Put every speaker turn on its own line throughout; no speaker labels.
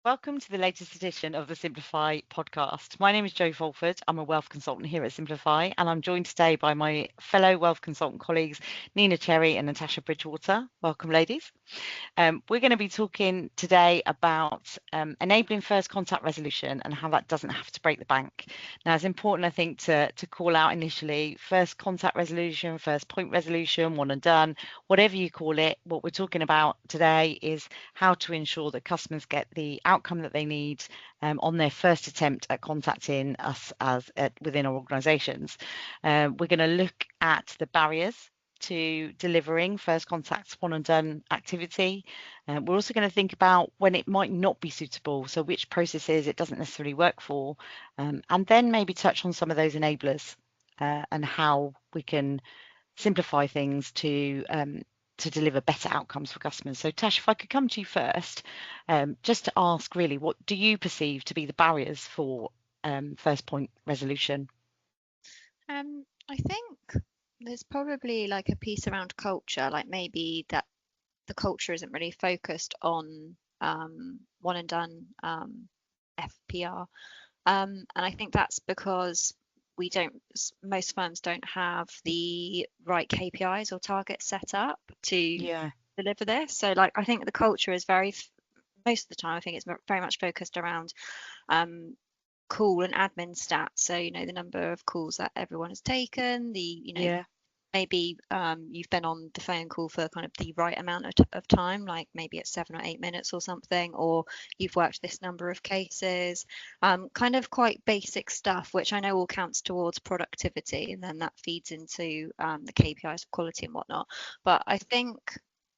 Welcome to the latest edition of the Simplify podcast. My name is Jo Fulford. I'm a wealth consultant here at Simplify, and I'm joined today by my fellow wealth consultant colleagues, Nina Cherry and Natasha Bridgewater. Welcome, ladies. We're going to be talking today about enabling first contact resolution and how that doesn't have to break the bank. Now, it's important, I think, to call out initially first contact resolution, first point resolution, one and done, whatever you call it. What we're talking about today is how to ensure that customers get the outcome that they need on their first attempt at contacting us within our organisations. We're going to look at the barriers to delivering first contacts one and done activity. We're also going to think about when it might not be suitable, so which processes it doesn't necessarily work for, and then maybe touch on some of those enablers and how we can simplify things to deliver better outcomes for customers. So Tash, if I could come to you first, just to ask really, what do you perceive to be the barriers for first point resolution?
I think there's probably like a piece around culture, like maybe that the culture isn't really focused on one and done FPR. And I think that's because most firms don't have the right KPIs or targets set up to
Yeah,
deliver this. So like I think the culture is most of the time I think it's very much focused around um, call and admin stats. So, the number of calls that everyone has taken,
yeah,
maybe you've been on the phone call for kind of the right amount of time, like maybe it's 7 or 8 minutes or something, or you've worked this number of cases, kind of quite basic stuff, which I know all counts towards productivity, and then that feeds into the KPIs of quality and whatnot. But I think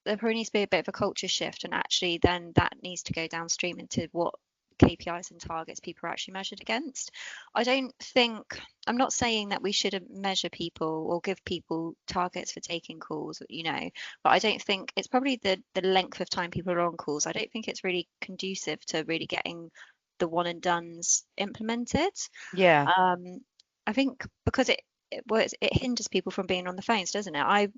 there probably needs to be a bit of a culture shift, and actually then that needs to go downstream into what KPIs and targets people are actually measured against. I'm not saying that we shouldn't measure people or give people targets for taking calls, but I don't think it's probably the length of time people are on calls. I don't think it's really conducive to really getting the one and dones implemented.
yeah,
I think because it hinders people from being on the phones, doesn't it? I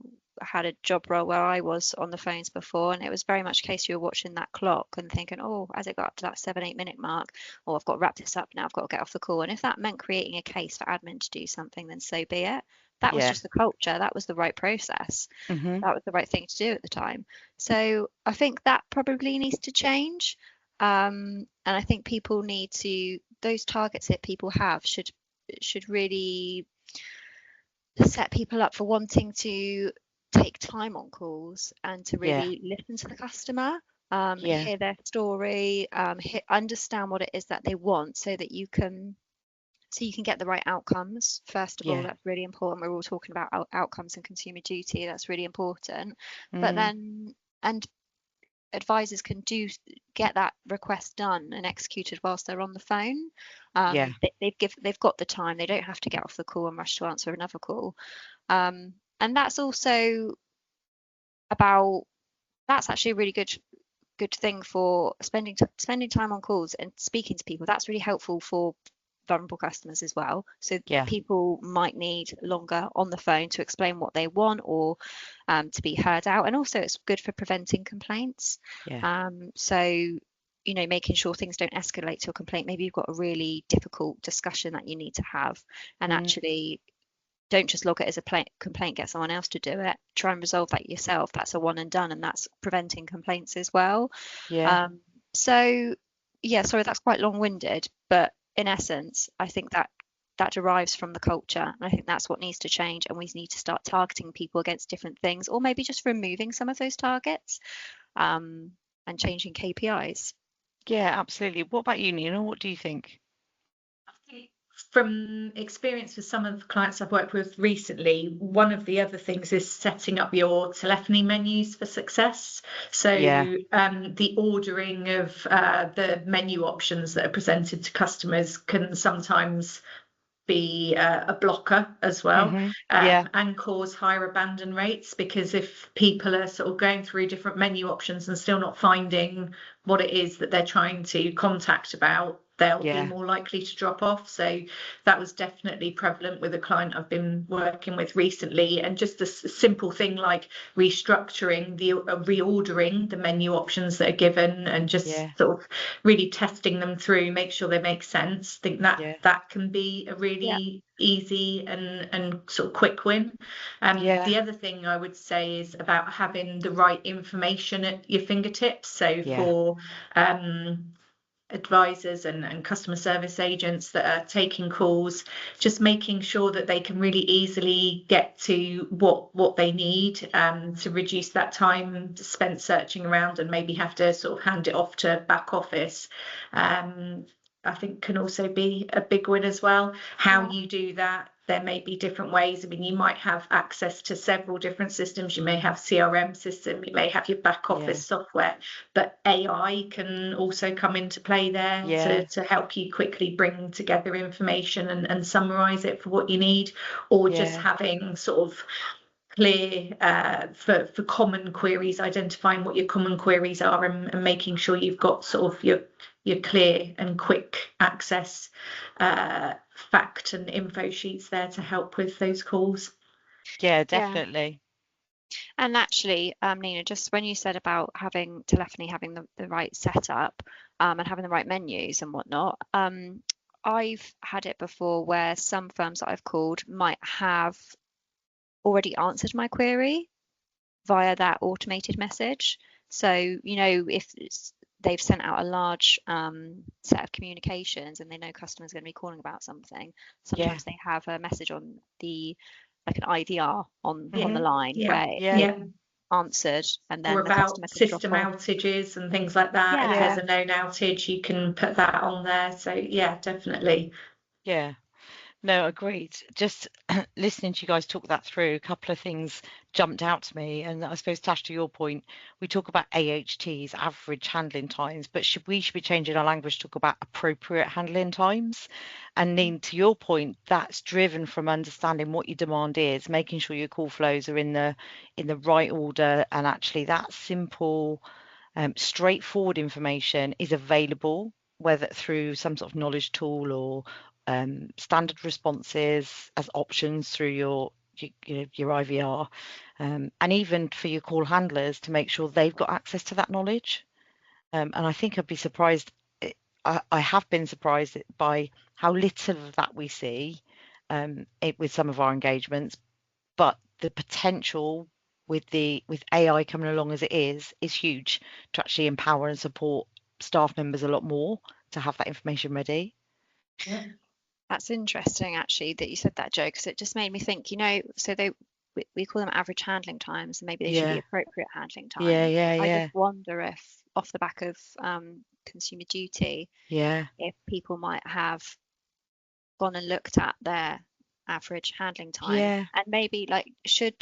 had a job role where I was on the phones before, and it was very much a case you were watching that clock and thinking, oh, as it got up to that 7, 8 minute mark, oh, I've got to wrap this up now, I've got to get off the call. And if that meant creating a case for admin to do something, then so be it. That was
yeah.
just the culture, that was the right process,
Hmm.
that was the right thing to do at the time. So I think that probably needs to change. And I think people need to, those targets that people have should really set people up for wanting to take time on calls and to
Yeah,
really listen to the customer,
yeah,
hear their story, understand what it is that they want, so you can get the right outcomes. First of all,
yeah.
that's really important. We're all talking about outcomes and consumer duty. That's really important. But
Mm,
then, and advisors can get that request done and executed whilst they're on the phone.
yeah,
They've got the time. They don't have to get off the call and rush to answer another call. And that's also about that's actually a really good thing for spending time on calls and speaking to people. That's really helpful for vulnerable customers as well. So
yeah,
people might need longer on the phone to explain what they want, or to be heard out. And also it's good for preventing complaints.
yeah.
So making sure things don't escalate to a complaint. Maybe you've got a really difficult discussion that you need to have, and
Mm,
actually don't just log it as a complaint, get someone else to do it. Try and resolve that yourself. That's a one and done, and that's preventing complaints as well.
yeah.
So yeah, sorry, that's quite long-winded, but in essence, I think that derives from the culture, and I think that's what needs to change, and we need to start targeting people against different things, or maybe just removing some of those targets, um, and changing KPIs.
Yeah, absolutely. What about you, Nina? What do you think?
I think from experience with some of the clients I've worked with recently, one of the other things is setting up your telephony menus for success. So
Yeah.
the ordering of the menu options that are presented to customers can sometimes be a blocker as well,
Hmm. Yeah.
and cause higher abandon rates, because if people are sort of going through different menu options and still not finding what it is that they're trying to contact about, they'll be
Yeah.
more likely to drop off. So that was definitely prevalent with a client I've been working with recently. And just a simple thing like restructuring, reordering the menu options that are given, and just
Yeah.
sort of really testing them through, make sure they make sense. I think that
Yeah.
that can be a really easy and sort of quick win.
Yeah.
The other thing I would say is about having the right information at your fingertips. So
Yeah.
for advisors and customer service agents that are taking calls, just making sure that they can really easily get to what they need, to reduce that time spent searching around and maybe have to sort of hand it off to back office. I think can also be a big win as well. How you do that, there may be different ways. I mean, you might have access to several different systems. You may have CRM system, you may have your back office software, but AI can also come into play there to help you quickly bring together information and summarize it for what you need, or just having sort of clear for common queries, identifying what your common queries are, and making sure you've got sort of your clear and quick access fact and info sheets there to help with those calls.
Yeah, definitely.
And actually, Nina, just when you said about having telephony, having the right setup, and having the right menus and whatnot, I've had it before where some firms that I've called might have already answered my query via that automated message. So, if they've sent out a large set of communications and they know customers are going to be calling about something, sometimes they have a message on like an IVR on the line where it's answered, and
Or
then the
about
customer can drop
system
off.
outages and things like that. If there's a known outage, you can put that on there. So yeah, definitely.
Yeah. No, agreed. Just listening to you guys talk that through, a couple of things jumped out to me. And I suppose, Tash, to your point, we talk about AHTs, average handling times, but we should be changing our language to talk about appropriate handling times. And Neen, to your point, that's driven from understanding what your demand is, making sure your call flows are in the right order, and actually that simple, straightforward information is available, whether through some sort of knowledge tool or standard responses as options through your IVR, and even for your call handlers to make sure they've got access to that knowledge. And I think I'd be surprised. I have been surprised by how little of that we see with some of our engagements, but the potential with AI coming along as it is huge to actually empower and support staff members a lot more to have that information ready.
Yeah.
That's interesting, actually, that you said that, Joe, because it just made me think, so we call them average handling times, and maybe they should be appropriate handling times. I just wonder if, off the back of Consumer Duty, if people might have gone and looked at their average handling time, and maybe like should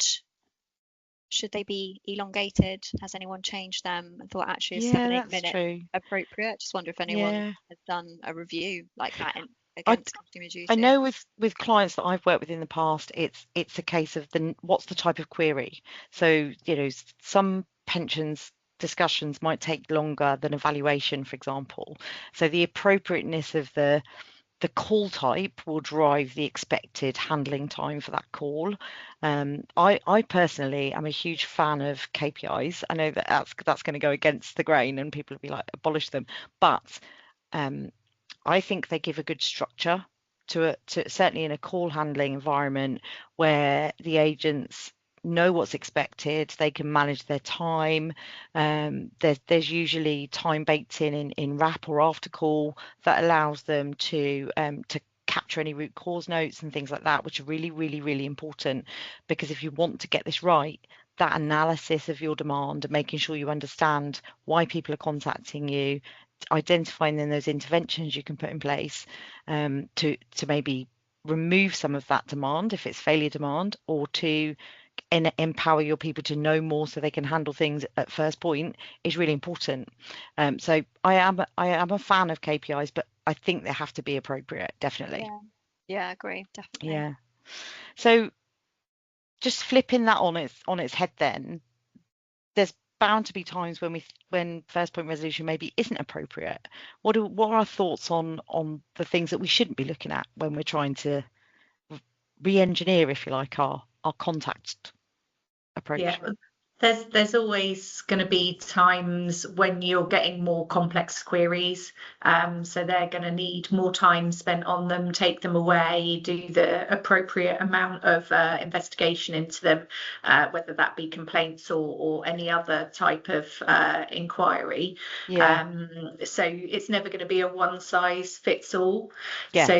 they be elongated? Has anyone changed them and thought actually is 7-8 minutes
true.
appropriate? Just wonder if anyone has done a review like that against Consumer Duty.
I know with clients that I've worked with in the past, it's a case of what's the type of query. So some pensions discussions might take longer than evaluation, for example. So the appropriateness of the call type will drive the expected handling time for that call. I personally am a huge fan of KPIs. I know that's going to go against the grain and people will be like, abolish them. But I think they give a good structure to certainly in a call handling environment where the agents know what's expected, they can manage their time. There's usually time baked in wrap or after call that allows them to capture any root cause notes and things like that, which are really, really, really important, because if you want to get this right, that analysis of your demand and making sure you understand why people are contacting you, identifying then those interventions you can put in place to maybe remove some of that demand if it's failure demand, or to empower your people to know more so they can handle things at first point, is really important. So I am a fan of KPIs, but I think they have to be appropriate, definitely.
Yeah, I agree, definitely.
Yeah. So just flipping that on its head then, there's bound to be times when first point resolution maybe isn't appropriate. What are our thoughts on the things that we shouldn't be looking at when we're trying to re-engineer, if you like, our contact approach?
Yeah, there's always going to be times when you're getting more complex queries. So they're going to need more time spent on them, take them away, do the appropriate amount of investigation into them, whether that be complaints or any other type of inquiry.
Yeah,
So it's never going to be a one size fits all.
yeah,
So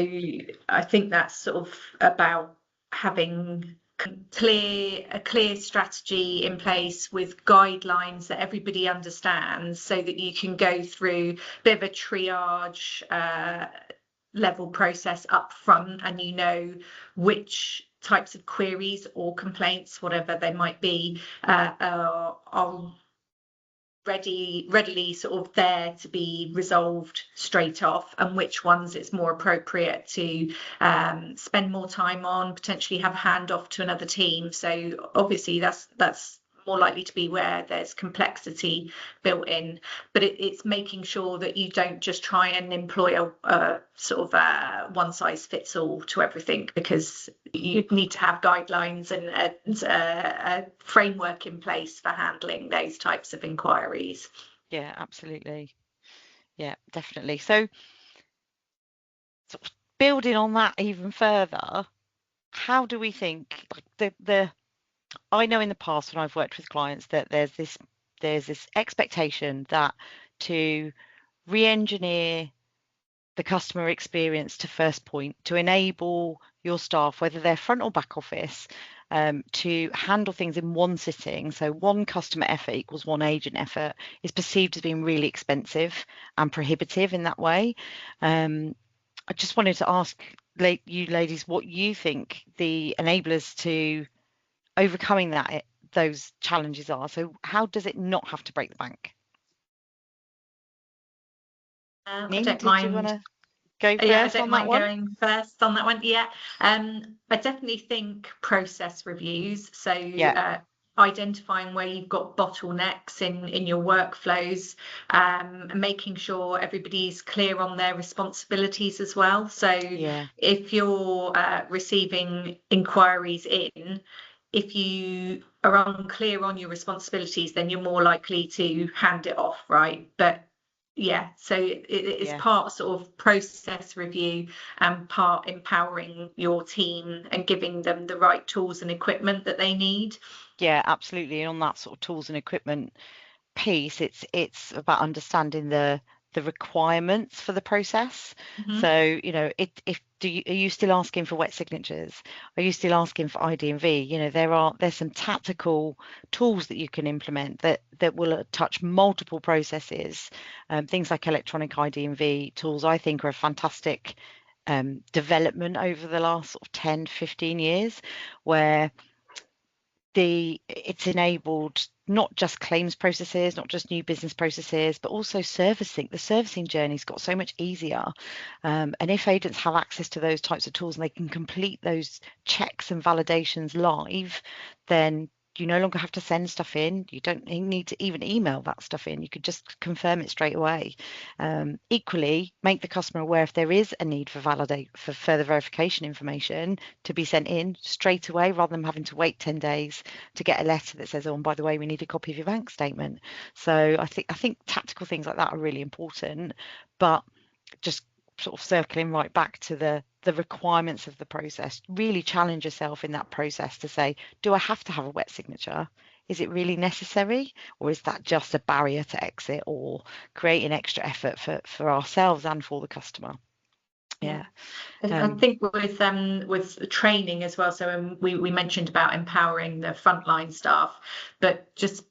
I think that's sort of about having a clear strategy in place with guidelines that everybody understands, so that you can go through a bit of a triage level process up front, and you know which types of queries or complaints, whatever they might be, are readily sort of there to be resolved straight off, and which ones it's more appropriate to spend more time on, potentially have a handoff to another team. So obviously that's more likely to be where there's complexity built in, but it's making sure that you don't just try and employ a sort of one size fits all to everything, because you need to have guidelines and a framework in place for handling those types of inquiries.
yeah, absolutely. Yeah, definitely. So, sort of building on that even further, how do we think, like, the I know in the past when I've worked with clients that there's this expectation that to re-engineer the customer experience to first point, to enable your staff, whether they're front or back office, to handle things in one sitting. So one customer effort equals one agent effort is perceived as being really expensive and prohibitive in that way. I just wanted to ask you ladies what you think the enablers to overcoming those challenges are. So how does it not have to break the bank?
I
Nina,
don't
did you want
mind.
to go
Yeah, I
first
don't
on that
mind
one?
going first on that one. Yeah, I definitely think process reviews. So
Yeah,
identifying where you've got bottlenecks in your workflows, and making sure everybody's clear on their responsibilities as well. So
yeah,
if you're receiving inquiries in, if you are unclear on your responsibilities, then you're more likely to hand it off, right? But yeah, so it's
yeah.
part sort of process review and part empowering your team and giving them the right tools and equipment that they need.
Yeah, absolutely. And on that sort of tools and equipment piece, it's about understanding the requirements for the process.
Mhm.
So, if are you still asking for wet signatures? Are you still asking for ID and V? There's some tactical tools that you can implement that will touch multiple processes. Things like electronic ID and V tools, I think, are a fantastic development over the last sort of 10, 15 years, where it's enabled not just claims processes, not just new business processes, but also servicing. The servicing journey's got so much easier. And if agents have access to those types of tools and they can complete those checks and validations live, then you no longer have to send stuff in. You don't need to even email that stuff in. You could just confirm it straight away. Equally, make the customer aware if there is a need for further verification information to be sent in straight away, rather than having to wait 10 days to get a letter that says, oh, and by the way, we need a copy of your bank statement. So I think tactical things like that are really important, but just sort of circling right back to the requirements of the process. Really challenge yourself in that process to say, do I have to have a wet signature? Is it really necessary, or is that just a barrier to exit or creating extra effort for ourselves and for the customer?
Yeah.
Yeah.
I think with training as well. So we mentioned about empowering the frontline staff, but just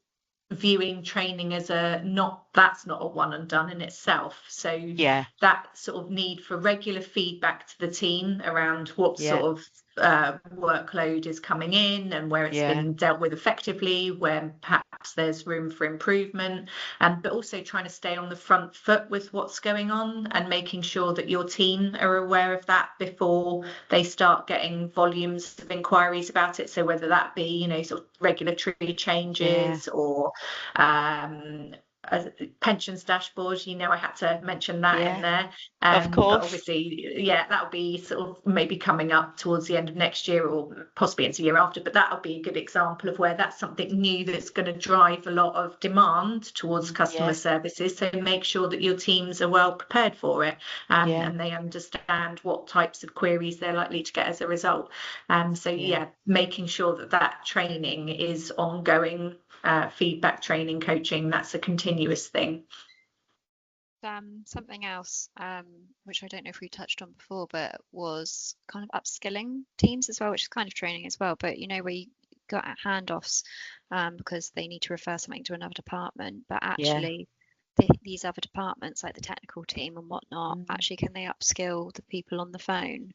viewing training as a not that's not a one and done in itself. So
Yeah.
that sort of need for regular feedback to the team around what
Yeah.
sort of workload is coming in and where it's
Yeah.
been dealt with effectively, where perhaps there's room for improvement, but also trying to stay on the front foot with what's going on and making sure that your team are aware of that before they start getting volumes of inquiries about it. So whether that be, you know, sort of regulatory changes or pensions dashboard, you know, I had to mention that in there.
Of
But
course.
obviously, yeah, that'll be sort of maybe coming up towards the end of next year or possibly into the year after. But that'll be a good example of where that's something new that's going to drive a lot of demand towards customer services. So make sure that your teams are well prepared for it, and they understand what types of queries they're likely to get as a result. So yeah, making sure that that training is ongoing. Feedback training, coaching, that's a continuous thing.
Something else, which I don't know if we touched on before, but was kind of upskilling teams as well, which is kind of training as well. But you know, where you got at handoffs because they need to refer something to another department, but actually these other departments, like the technical team and whatnot, actually can they upskill the people on the phone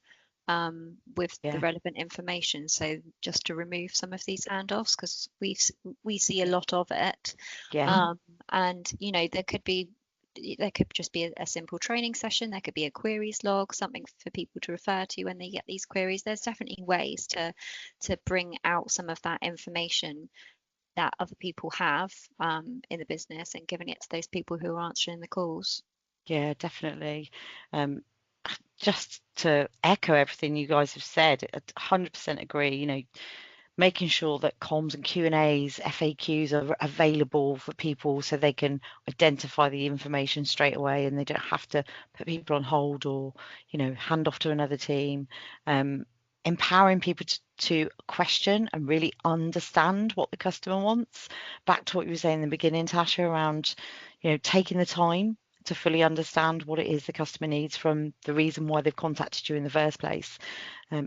with the relevant information? So just to remove some of these handoffs, because we see a lot of it. And you know, there could just be a simple training session, there could be a queries log, something for people to refer to when they get these queries. There's definitely ways to bring out some of that information that other people have in the business and giving it to those people who are answering the calls.
Yeah, definitely. Just to echo everything you guys have said, I 100% agree. You know, making sure that comms and Q&As, FAQs are available for people so they can identify the information straight away and they don't have to put people on hold or, you know, hand off to another team. Empowering people to question and really understand what the customer wants. Back to what you were saying in the beginning, Tasha, around, you know, taking the time to fully understand what it is the customer needs from the reason why they've contacted you in the first place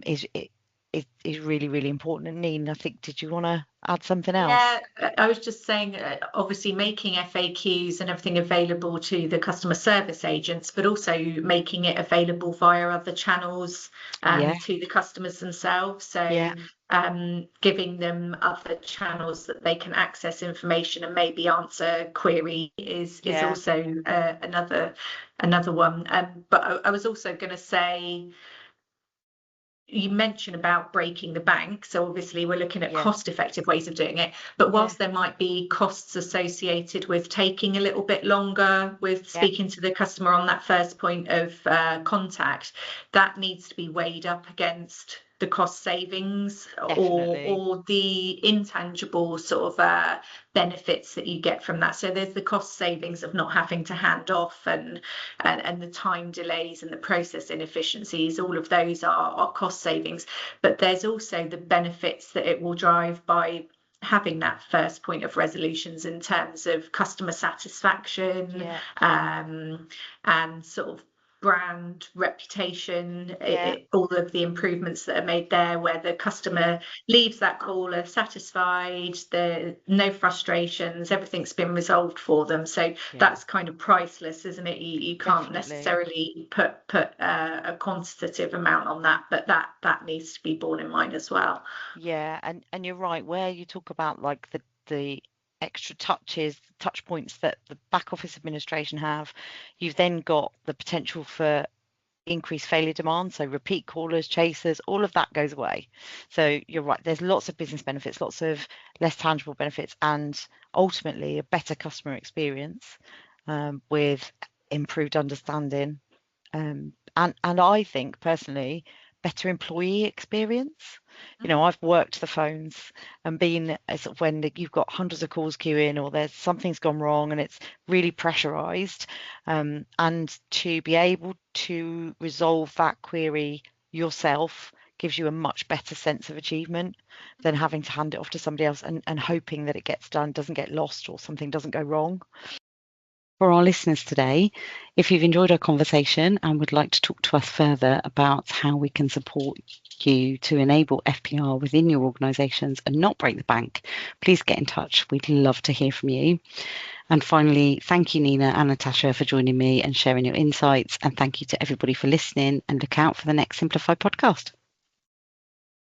is really, really important. And Neen, I think, did you want to add something else?
Yeah, I was just saying, obviously making FAQs and everything available to the customer service agents, but also making it available via other channels to the customers themselves. So giving them other channels that they can access information and maybe answer query is also another one. But I was also going to say, you mentioned about breaking the bank. So obviously we're looking at cost effective ways of doing it. But whilst there might be costs associated with taking a little bit longer with speaking to the customer on that first point of contact, that needs to be weighed up against the cost savings or the intangible sort of benefits that you get from that. So there's the cost savings of not having to hand off and the time delays and the process inefficiencies. All of those are cost savings, but there's also the benefits that it will drive by having that first point of resolutions in terms of customer satisfaction and sort of brand reputation, all of the improvements that are made there, where the customer leaves that caller satisfied, there no frustrations, everything's been resolved for them. So that's kind of priceless, isn't it? You can't necessarily put a quantitative amount on that, but that needs to be borne in mind as well.
And you're right, where you talk about like the extra touch points that the back office administration have, you've then got the potential for increased failure demand, so repeat callers, chasers, all of that goes away. So you're right, there's lots of business benefits, lots of less tangible benefits, and ultimately a better customer experience with improved understanding, and I think personally better employee experience. You know, I've worked the phones and been sort of when you've got hundreds of calls queuing or there's something's gone wrong and it's really pressurized, and to be able to resolve that query yourself gives you a much better sense of achievement than having to hand it off to somebody else and hoping that it gets done, doesn't get lost or something doesn't go wrong. For our listeners today, if you've enjoyed our conversation and would like to talk to us further about how we can support you to enable FPR within your organisations and not break the bank, please get in touch. We'd love to hear from you. And finally, thank you, Nina and Natasha, for joining me and sharing your insights. And thank you to everybody for listening, and look out for the next Simplify podcast.